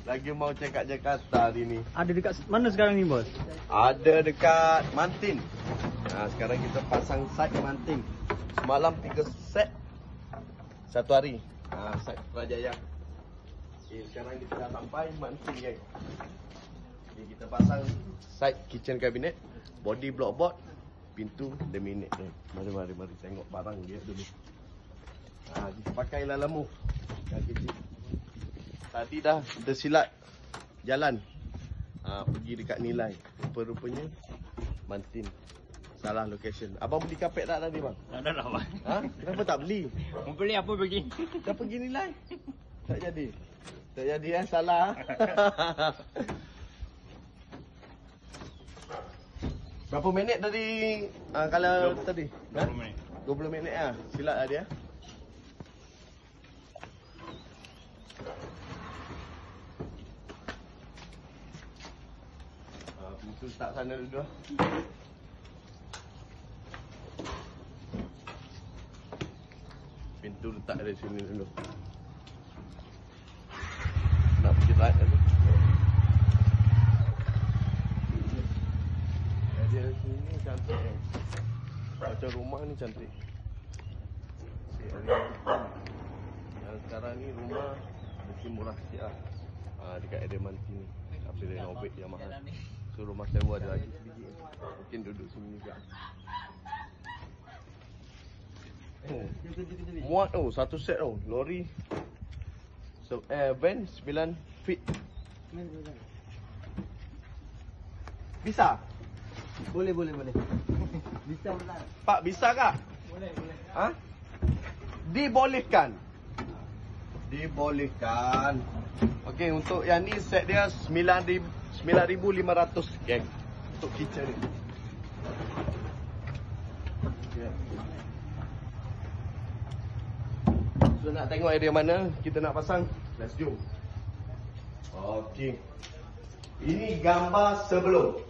Lagi mau cakap Jakarta hari ni. Ada dekat mana sekarang ni, bos? Ada dekat Mantin. Sekarang kita pasang site Mantin. Semalam 3 set. Satu hari. Site Putrajaya. Sekarang kita dah sampai Mantin, geng. Kita pasang site kitchen cabinet, body block board, pintu laminate, geng. Mari tengok barang dia dulu. Kita pakai lalamu yang kecil. Tadi dah tersilat jalan. Pergi dekat Nilai. Rupa-rupanya Mantin. Salah location. Abang beli kapet tak tadi, bang? Tak ada lah, bang. Kenapa tak beli? Mau beli apa pergi? Dah pergi Nilai. Tak jadi. Tak jadi, salah. Berapa minit tadi kalau tadi? 20 minit. 20 minit lah. Silat lah dia. Pintu letak sana dulu. Pintu letak dari sini dulu. Nak pergi right tadi. Dia sini cantik. Macam rumah ni cantik. Yang sekarang ni rumah mungkin murah sikit lah. Dekat area Mantin ni. Tapi renovate yang mahal. So rumah sewa ada lagi sedikit. Mungkin duduk sini juga. Muat satu set lori. So van 9 feet. Bisa? Boleh. Bisa benar. Pak, bisa kak? Boleh. Dibolehkan. Okey, untuk yang ni set dia 9,500, geng. Untuk kitchen ni. So nak tengok area mana kita nak pasang. Let's go. Okey. Ini gambar sebelum.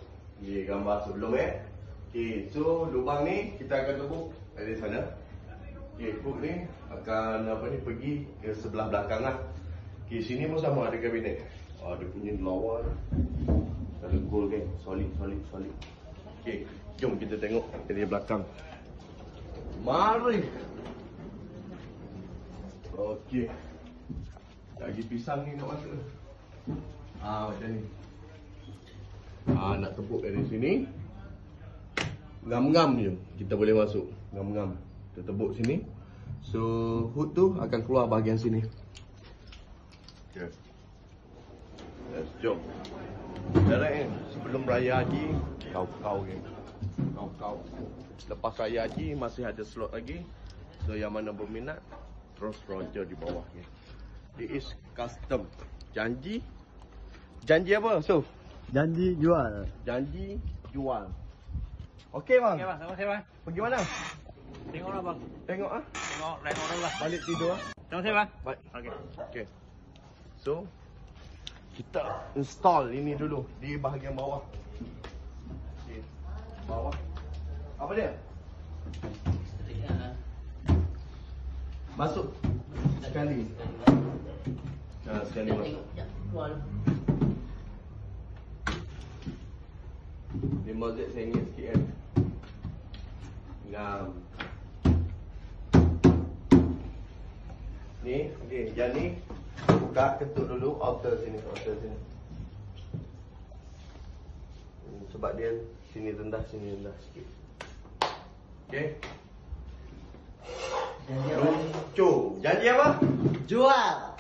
Ni gambar sebelum Okey, so lubang ni kita akan tebuk dari sana. Okey, hook ni akan pergi ke sebelah belakang lah. Okey, sini pun sama ada kabinet. Dia punya lawan. Ada gold, geng. Solid. Okey, jom kita tengok dari belakang. Mari. Okey. Lagi pisang ni nak masuk. Macam ni. Nak tepuk dari sini. Ngam-ngam je kita boleh masuk. Ngam-ngam. Kita tepuk sini. So hood tu akan keluar bahagian sini. Okay. Let's jom. Direct sebelum Raya Haji, kau geng. Kau. Lepas Raya Haji masih ada slot lagi. So yang mana berminat terus roger di bawah ni. It is custom. Janji apa? So Janji jual. Okey bang. Okey bang, sama-sama bang. Pergi mana? Tengoklah bang. Tengok Tengok lain orang lah. Balik tidur Sama-sama bang. Baik. Okey. So kita install ini dulu di bahagian bawah. Okey. Bawah. Apa dia? Masuk sekali. Sekali masuk. Deposit RM1 sikit kan. Ngam. Ni, okey, yang ni buka ketuk dulu outer sini. Sebab dia sini rendah sikit. Okey. Lucu. Janji apa? Jual.